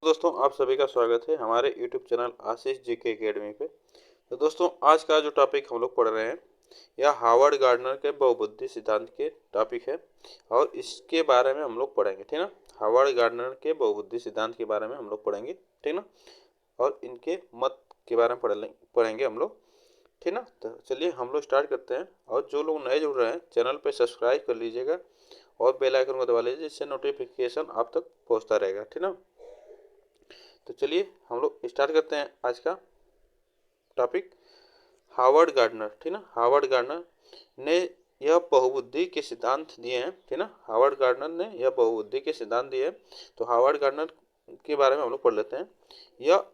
दोस्तों, आप सभी का स्वागत है हमारे यूट्यूब चैनल आशीष जीके एकेडमी पे। तो दोस्तों, आज का जो टॉपिक हम लोग पढ़ रहे हैं यह हार्वर्ड गार्डनर के बहुबुद्धि सिद्धांत के टॉपिक है और इसके बारे में हम लोग पढ़ेंगे, ठीक ना। हार्वर्ड गार्डनर के बहुबुद्धि सिद्धांत के बारे में हम लोग पढ़ेंगे, ठीक ना, और इनके मत के बारे में पढ़ेंगे हम लोग, ठीक ना। तो चलिए हम लोग स्टार्ट करते हैं। और जो लोग नए जुड़ रहे हैं चैनल पे सब्सक्राइब कर लीजिएगा और बेल आइकन को दबा लीजिए, जिससे नोटिफिकेशन आप तक पहुंचता रहेगा, ठीक ना। तो चलिए हम लोग स्टार्ट करते हैं आज का टॉपिक। हार्वर्ड गार्डनर, ठीक ना, हार्वर्ड गार्डनर ने यह बहुबुद्धि के सिद्धांत दिए हैं, ठीक ना। हार्वर्ड गार्डनर ने यह बहुबुद्धि के सिद्धांत दिए हैं। तो हार्वर्ड गार्डनर के बारे में हम लोग पढ़ लेते हैं। यह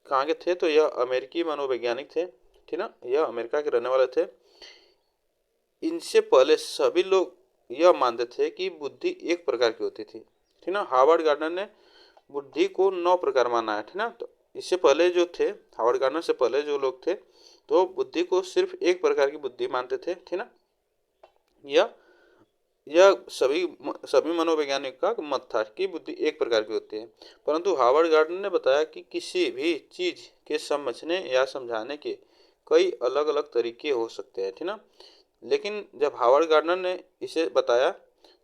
कहाँ के थे? तो यह अमेरिकी मनोवैज्ञानिक थे, ठीक ना, यह अमेरिका के रहने वाले थे। इनसे पहले सभी लोग यह मानते थे कि बुद्धि एक प्रकार की होती थी, ठीक ना। हार्वर्ड गार्डनर ने बुद्धि को 9 प्रकार माना है, ठीक ना। तो इससे पहले जो थे, हार्वर्ड गार्डनर से पहले जो लोग थे, तो बुद्धि को सिर्फ एक प्रकार की बुद्धि मानते थे, ठीक ना। यह यह सभी मनोवैज्ञानिक का मत था कि बुद्धि एक प्रकार की होती है। परंतु हार्वर्ड गार्डनर ने बताया कि किसी भी चीज के समझने या समझाने के कई अलग अलग तरीके हो सकते हैं, ठीक ना। लेकिन जब हार्वर्ड गार्डनर ने इसे बताया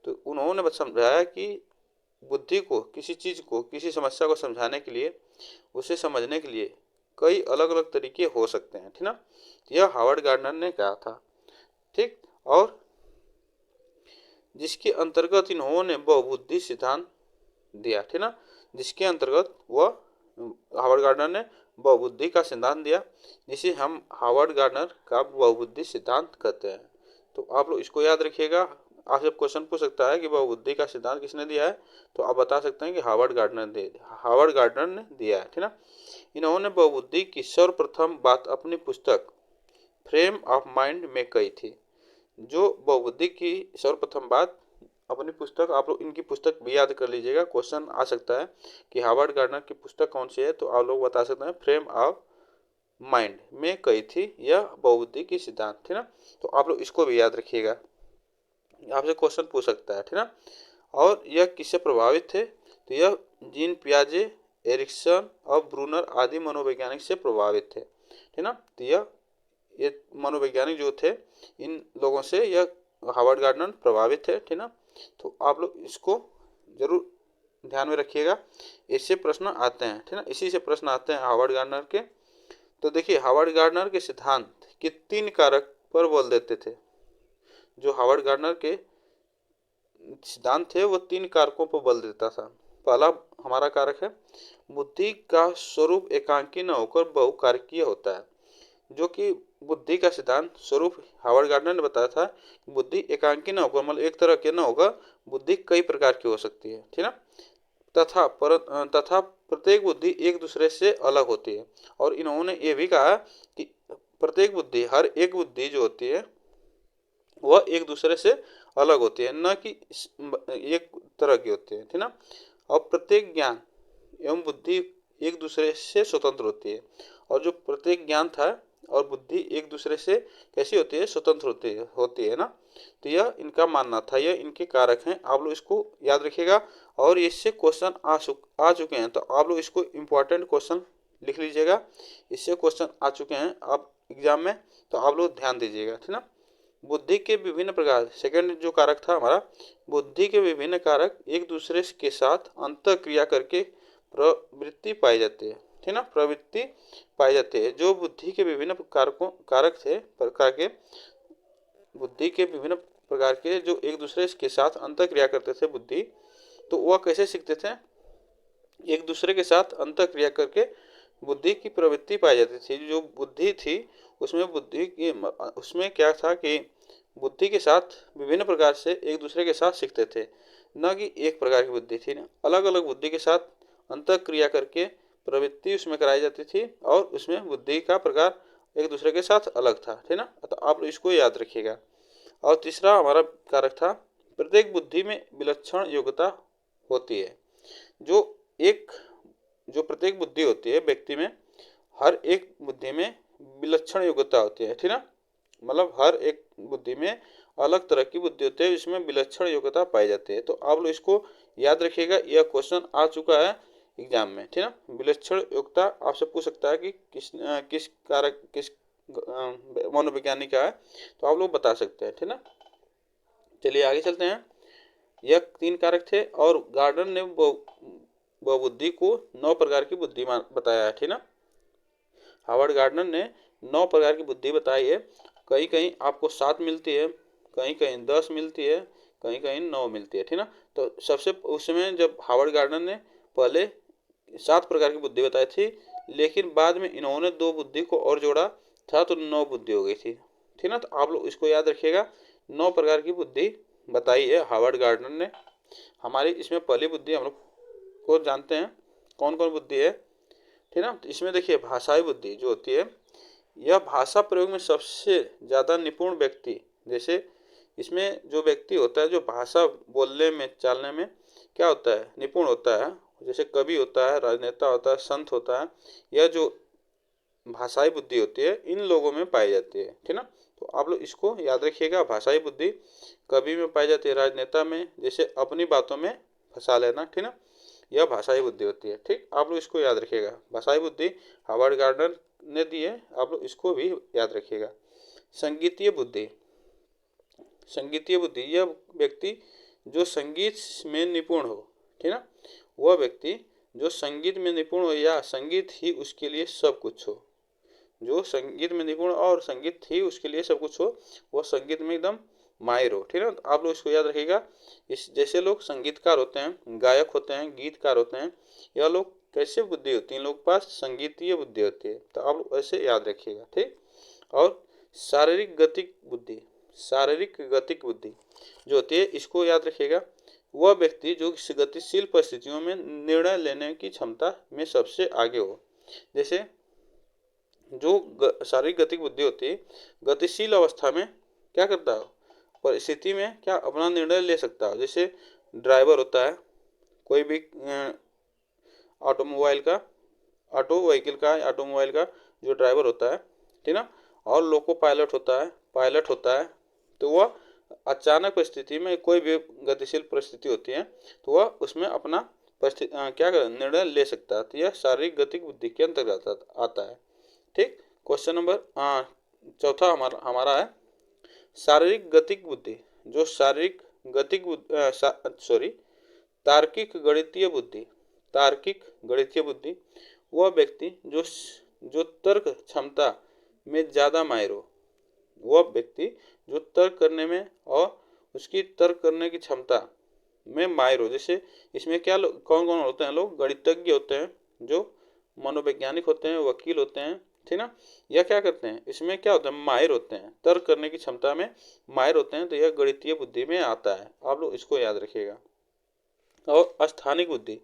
तो उन्होंने समझाया कि बुद्धि को, किसी चीज को, किसी समस्या को समझाने के लिए, उसे समझने के लिए कई अलग अलग तरीके हो सकते हैं, ठीक ना। यह हार्वर्ड गार्डनर ने कहा था, ठीक। और जिसके अंतर्गत इन्होंने बहुबुद्धि सिद्धांत दिया, ठीक ना, जिसके अंतर्गत वह हार्वर्ड गार्डनर ने बहुबुद्धि का सिद्धांत दिया, जिसे हम हार्वर्ड गार्डनर का बहुबुद्धि सिद्धांत कहते हैं। तो आप लोग इसको याद रखिएगा। आपसे क्वेश्चन पूछ सकता है कि बहुबुद्धि का सिद्धांत किसने दिया है, तो आप बता सकते हैं कि हार्वर्ड गार्डनर ने दिया है, ठीक ना। इन्होंने बहुबुद्धि की सर्वप्रथम बात अपनी पुस्तक फ्रेम ऑफ माइंड में कही थी। जो बहुबुद्धि की सर्वप्रथम बात अपनी पुस्तक, आप लोग इनकी पुस्तक भी याद कर लीजिएगा, क्वेश्चन आ सकता है कि हार्वर्ड गार्डनर की पुस्तक कौन सी है, तो आप लोग बता सकते हैं फ्रेम ऑफ माइंड में कही थी यह बहुबुद्धि की सिद्धांत, ठीक ना। तो आप लोग इसको भी याद रखिएगा, आपसे क्वेश्चन पूछ सकता है, ठीक ना। और यह किससे प्रभावित थे? तो यह जीन पियाजे, एरिक्सन और ब्रूनर आदि मनोवैज्ञानिक से प्रभावित थे, ठीक ना। तो ये मनोवैज्ञानिक जो थे, इन लोगों से यह हार्वर्ड गार्डनर प्रभावित थे, ठीक ना। तो आप लोग इसको जरूर ध्यान में रखिएगा, इससे प्रश्न आते हैं, ठीक ना, इसी से प्रश्न आते हैं हार्वर्ड गार्डनर के। तो देखिए, हार्वर्ड गार्डनर के सिद्धांत के 3 कारक पर बल देते थे। जो हार्वर्ड गार्डनर के सिद्धांत थे वो 3 कारकों पर बल देता था। पहला हमारा कारक है, बुद्धि का स्वरूप एकांकी न होकर बहुकारकीय होता है। जो कि बुद्धि का सिद्धांत स्वरूप हार्वर्ड गार्डनर ने बताया था, बुद्धि एकांकी न होकर, मतलब एक तरह के न होगा, बुद्धि कई प्रकार की हो सकती है, ठीक ना। तथा प्रत्येक बुद्धि एक दूसरे से अलग होती है। और इन्होंने ये भी कहा कि प्रत्येक बुद्धि, हर एक बुद्धि जो होती है वह एक दूसरे से अलग होती है, न कि एक तरह की होती है, ठीक ना। और प्रत्येक ज्ञान एवं बुद्धि एक दूसरे से स्वतंत्र होती है। और जो प्रत्येक ज्ञान था और बुद्धि एक दूसरे से कैसी होती है? स्वतंत्र होती है ना। तो यह इनका मानना था, यह इनके कारक हैं, आप लोग इसको याद रखिएगा। और इससे क्वेश्चन आ चुके हैं, तो आप लोग इसको इम्पोर्टेंट क्वेश्चन लिख लीजिएगा। इससे क्वेश्चन आ चुके हैं आप एग्जाम में, तो आप लोग ध्यान दीजिएगा, ठीक ना। बुद्धि के विभिन्न प्रकार, सेकंड जो कारक था हमारा, बुद्धि के विभिन्न कारक एक दूसरे के साथ अंतर क्रिया करके प्रवृत्ति पाई जाती है, ठीक ना, प्रवृत्ति पाई जाती है। जो बुद्धि के विभिन्न प्रकार के बुद्धि के विभिन्न प्रकार के जो एक दूसरे के साथ अंतर क्रिया करते थे बुद्धि, तो वह कैसे सीखते थे? एक दूसरे के साथ अंतर क्रिया करके बुद्धि की प्रवृत्ति पाई जाती थी। जो बुद्धि थी उसमें क्या था कि बुद्धि के साथ विभिन्न प्रकार से एक दूसरे के साथ सीखते थे, न कि एक प्रकार की बुद्धि थी। अलग अलग बुद्धि के साथ अंतर क्रिया करके प्रवृत्ति उसमें कराई जाती थी और उसमें बुद्धि का प्रकार एक दूसरे के साथ अलग था, ठीक ना। तो आप इसको याद रखिएगा। और तीसरा हमारा कारक था, प्रत्येक बुद्धि में विलक्षण योग्यता होती है। जो एक जो प्रत्येक बुद्धि होती है व्यक्ति में, हर एक बुद्धि में विलक्षण योग्यता होती है, ठीक ना। मतलब हर एक बुद्धि में अलग तरह की बुद्धि होती है, इसमें विलक्षण योग्यता पाई जाती है। तो आप लोग इसको याद रखिएगा, यह क्वेश्चन आ चुका है एग्जाम में, ठीक ना। विलक्षण योग्यता आपसे पूछ सकता है कि किस कारक किस मनोवैज्ञानिक का है, तो आप लोग बता सकते हैं, ठीक ना। चलिए आगे चलते हैं। यह 3 कारक थे और गार्डनर ने बहुबुद्धि को 9 प्रकार की बुद्धि बताया है, ठीक ना। हावर्ड गार्डनर ने 9 प्रकार की बुद्धि बताई है। कहीं कहीं आपको 7 मिलती है, कहीं कहीं 10 मिलती है, कहीं कहीं 9 मिलती है, ठीक ना। तो सबसे उसमें जब हावर्ड गार्डनर ने पहले 7 प्रकार की बुद्धि बताई थी, लेकिन बाद में इन्होंने 2 बुद्धि को और जोड़ा था तो 9 बुद्धि हो गई थी, ठीक ना। तो आप लोग इसको याद रखिएगा, 9 प्रकार की बुद्धि बताई है हावर्ड गार्डनर ने। हमारी इसमें पहली बुद्धि हम लोग को जानते हैं कौन कौन बुद्धि है, ठीक ना। तो इसमें देखिए भाषाई बुद्धि जो होती है, यह भाषा प्रयोग में सबसे ज़्यादा निपुण व्यक्ति, जैसे इसमें जो व्यक्ति होता है जो भाषा बोलने में चालने में क्या होता है, निपुण होता है, जैसे कवि होता है, राजनेता होता है, संत होता है, यह जो भाषाई बुद्धि होती है इन लोगों में पाई जाती है, ठीक ना। तो आप लोग इसको याद रखिएगा, भाषाई बुद्धि कवि में पाई जाती है, राजनेता में, जैसे अपनी बातों में फंसा लेना, ठीक ना, यह भाषाई बुद्धि होती है, ठीक। आप लोग इसको याद रखिएगा, भाषाई बुद्धि हावर्ड गार्डनर ने दी है, आप लोग इसको भी याद रखिएगा। संगीतीय बुद्धि, संगीतीय बुद्धि यह व्यक्ति जो संगीत में निपुण हो, ठीक ना, वह व्यक्ति जो संगीत में निपुण हो या संगीत ही उसके लिए सब कुछ हो, जो संगीत में निपुण और संगीत ही उसके लिए सब कुछ हो, वो संगीत में एकदम माहिर हो, ठीक है। तो आप लोग इसको याद रखिएगा। इस जैसे लोग संगीतकार होते हैं, गायक होते हैं, गीतकार होते हैं, यह लोग कैसे बुद्धि होती है, इन लोग के पास संगीतीय बुद्धि होती है, तो आप लोग ऐसे याद रखिएगा, ठीक। और शारीरिक गतिक बुद्धि, शारीरिक गतिक बुद्धि जो होती है इसको याद रखिएगा, वह व्यक्ति जो गतिशील परिस्थितियों में निर्णय लेने की क्षमता में सबसे आगे हो। जैसे जो शारीरिक गतिक बुद्धि होती है, गतिशील अवस्था में क्या करता है, परिस्थिति में क्या अपना निर्णय ले सकता है। जैसे ड्राइवर होता है कोई भी ऑटोमोबाइल का, ऑटोमोबाइल का जो ड्राइवर होता है, ठीक ना, और लोको पायलट होता है, तो वह अचानक परिस्थिति में कोई भी गतिशील परिस्थिति होती है तो वह उसमें अपना क्या निर्णय ले सकता है, तो यह शारीरिक गतिक बुद्धि के अंतर्गत आता है, ठीक। क्वेश्चन नंबर चौथा हमारा है शारीरिक गतिक बुद्धि, जो शारीरिक गतिक तार्किक गणितीय बुद्धि, तार्किक गणितीय बुद्धि वह व्यक्ति जो तर्क क्षमता में ज़्यादा माहिर हो, वह व्यक्ति जो तर्क करने में और उसकी तर्क करने की क्षमता में माहिर हो। जैसे इसमें क्या कौन कौन होते हैं लोग, गणितज्ञ होते हैं, जो मनोवैज्ञानिक होते हैं, वकील होते हैं, ठीक ना, यह क्या करते हैं, इसमें क्या होता है, माहिर होते हैं, तर्क करने की क्षमता में माहिर होते हैं, तो यह गणितीय बुद्धि में आता है, आप लोग इसको याद रखिएगा। और स्थानिक बुद्धि,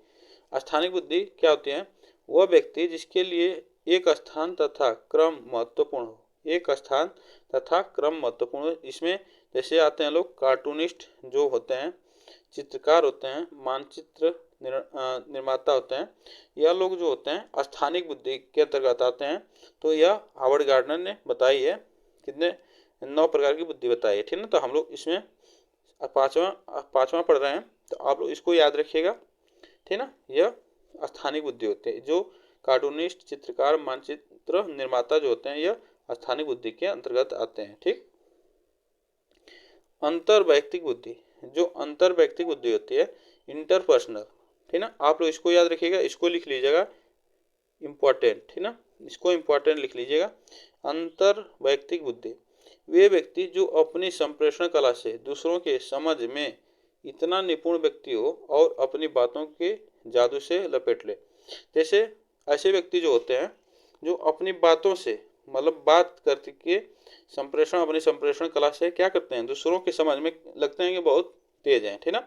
स्थानिक बुद्धि क्या होती है, वह व्यक्ति जिसके लिए एक स्थान तथा क्रम महत्वपूर्ण हो, एक स्थान तथा क्रम महत्वपूर्ण हो। इसमें जैसे आते हैं लोग कार्टूनिस्ट जो होते हैं, चित्रकार होते हैं, मानचित्र निर्माता होते हैं, यह लोग जो होते हैं स्थानिक बुद्धि के अंतर्गत आते हैं। तो यह हावर्ड गार्डनर ने बताई है, कितने 9 प्रकार की बुद्धि बताई है, ठीक ना। तो हम लोग इसमें पांचवा पढ़ रहे हैं, तो आप लोग इसको याद रखिएगा, ठीक ना। यह स्थानिक बुद्धि होते हैं, जो कार्टूनिस्ट, चित्रकार, मानचित्र निर्माता जो होते हैं, यह स्थानिक बुद्धि के अंतर्गत आते हैं, ठीक। अंतर वैयक्तिक बुद्धि, जो अंतर वैयक्तिक बुद्धि होती है, इंटरपर्सनल, ठीक ना, आप लोग इसको याद रखिएगा, इसको लिख लीजिएगा इम्पोर्टेंट, ठीक ना, इसको इम्पोर्टेंट लिख लीजिएगा। अंतर वैयक्तिक बुद्धि वे व्यक्ति जो अपनी संप्रेषण कला से दूसरों के समझ में इतना निपुण व्यक्ति हो और अपनी बातों के जादू से लपेट ले। जैसे ऐसे व्यक्ति जो होते हैं जो अपनी बातों से मतलब बात करके अपनी संप्रेषण कला से क्या करते हैं, दूसरों के समझ में लगते हैं कि बहुत तेज हैं, ठीक ना,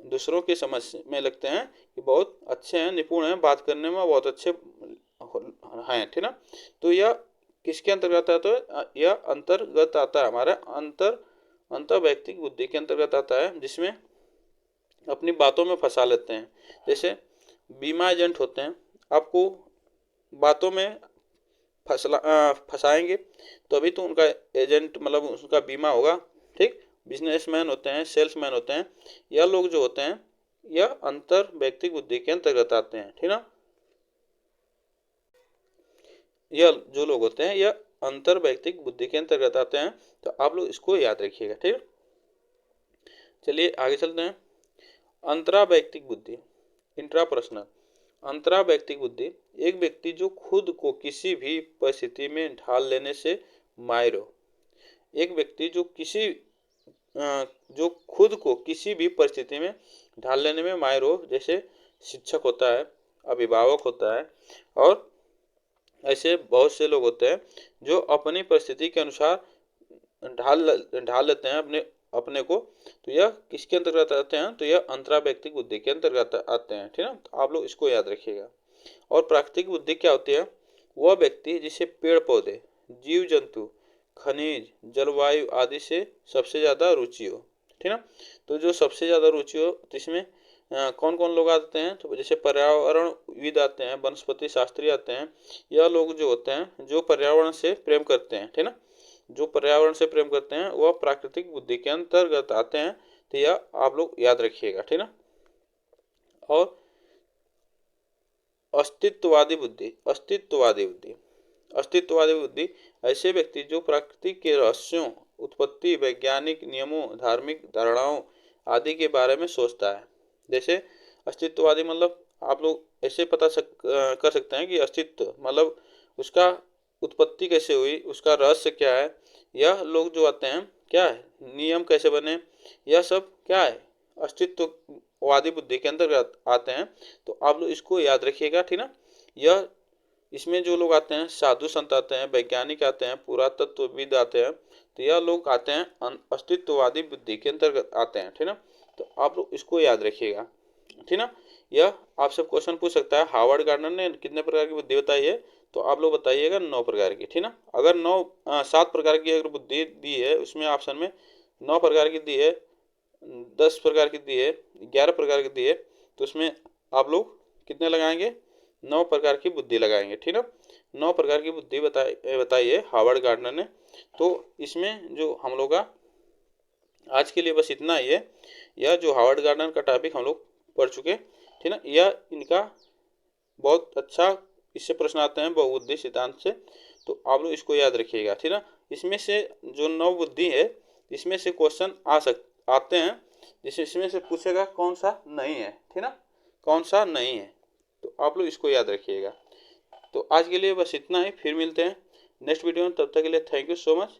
दूसरों के समझ में लगते हैं कि बहुत अच्छे हैं, निपुण हैं, बात करने में बहुत अच्छे हैं, ठीक ना। तो यह किसके अंतर्गत आता है, तो यह अंतर्गत आता है हमारा अंतर वैयक्तिक बुद्धि के अंतर्गत आता है, जिसमें अपनी बातों में फंसा लेते हैं। जैसे बीमा एजेंट होते हैं, आपको बातों में फंसाएंगे तो अभी तो उनका एजेंट मतलब उसका बीमा होगा, ठीक। बिजनेसमैन होते हैं, सेल्समैन होते हैं, यह लोग जो होते हैं या अंतर व्यक्तिक बुद्धि के अंतर्गत आते हैं। ठीक ना, यह जो लोग होते हैं यह अंतर व्यक्तिक बुद्धि के अंतर्गत आते हैं। तो आप लोग इसको याद रखिएगा। ठीक है, चलिए आगे चलते हैं। अंतरा व्यक्तिक बुद्धि, इंट्रापर्सनल। अंतरा व्यक्तिक बुद्धि एक व्यक्ति जो खुद को किसी भी परिस्थिति में ढाल लेने से माहिर हो। एक व्यक्ति जो खुद को किसी भी परिस्थिति में ढाल लेने में माहिर हो, जैसे शिक्षक होता है, अभिभावक होता है, और ऐसे बहुत से लोग होते हैं जो अपनी परिस्थिति के अनुसार ढाल लेते हैं अपने को। तो यह किसके अंतर्गत आते हैं? तो यह अंतरा व्यक्तिक बुद्धि के अंतर्गत आते हैं। ठीक है, तो आप लोग इसको याद रखिएगा। और प्राकृतिक बुद्धि क्या होती है? वह व्यक्ति जिसे पेड़ पौधे, जीव जंतु, खनिज, जलवायु आदि से सबसे ज़्यादा रुचि हो। ठीक है, तो जो सबसे ज़्यादा रुचि हो, तो इसमें कौन कौन लोग आते हैं? तो जैसे पर्यावरणविद आते हैं, वनस्पति शास्त्री आते हैं। यह लोग जो होते हैं जो पर्यावरण से प्रेम करते हैं। ठीक है ना, जो पर्यावरण से प्रेम करते हैं वह प्राकृतिक बुद्धि के अंतर्गत आते हैं। तो यह आप लोग याद रखिएगा। ठीक ना, और अस्तित्ववादी बुद्धि, अस्तित्ववादी बुद्धि ऐसे व्यक्ति जो प्रकृति के रहस्यों, उत्पत्ति, वैज्ञानिक नियमों, धार्मिक धारणाओं आदि के बारे में सोचता है। जैसे अस्तित्ववादी मतलब आप लोग ऐसे कर सकते हैं कि अस्तित्व मतलब उसका उत्पत्ति कैसे हुई, उसका रहस्य क्या है। यह लोग जो आते हैं क्या है, नियम कैसे बने, यह सब क्या है, अस्तित्ववादी बुद्धि के अंतर्गत आते हैं। तो आप लोग इसको याद रखिएगा। ठीक ना, यह इसमें जो लोग आते हैं, साधु संत आते हैं, वैज्ञानिक आते हैं, पुरातत्वविद आते हैं। तो यह लोग आते हैं अस्तित्ववादी बुद्धि के अंतर्गत आते हैं। ठीक ना, तो आप लोग इसको याद रखिएगा। ठीक ना, यह आपसे क्वेश्चन पूछ सकता है, हार्वर्ड गार्डनर ने कितने प्रकार की बुद्धि बताई है? तो आप लोग बताइएगा 9 प्रकार की। ठीक ना, अगर 7 प्रकार की अगर बुद्धि दी है, उसमें ऑप्शन में 9 प्रकार की दी है, 10 प्रकार की दी है, 11 प्रकार की दी है, तो उसमें आप लोग कितने लगाएंगे? 9 प्रकार की बुद्धि लगाएंगे। ठीक ना, 9 प्रकार की बुद्धि बताई है हार्वर्ड गार्डनर ने। तो इसमें जो हम लोग का आज के लिए बस इतना ही है। यह जो हार्वर्ड गार्डनर का टॉपिक हम लोग पढ़ चुके। ठीक ना, यह इनका बहुत अच्छा इससे प्रश्न आते हैं बहुबुद्धि सिद्धांत से। तो आप लोग इसको याद रखिएगा। ठीक ना, इसमें से जो 9 बुद्धि है, इसमें से क्वेश्चन आते हैं, जिसमें इसमें से पूछेगा कौन सा नहीं है। ठीक ना, कौन सा नहीं है, तो आप लोग इसको याद रखिएगा। तो आज के लिए बस इतना ही, फिर मिलते हैं नेक्स्ट वीडियो में। तब तक के लिए थैंक यू सो मच।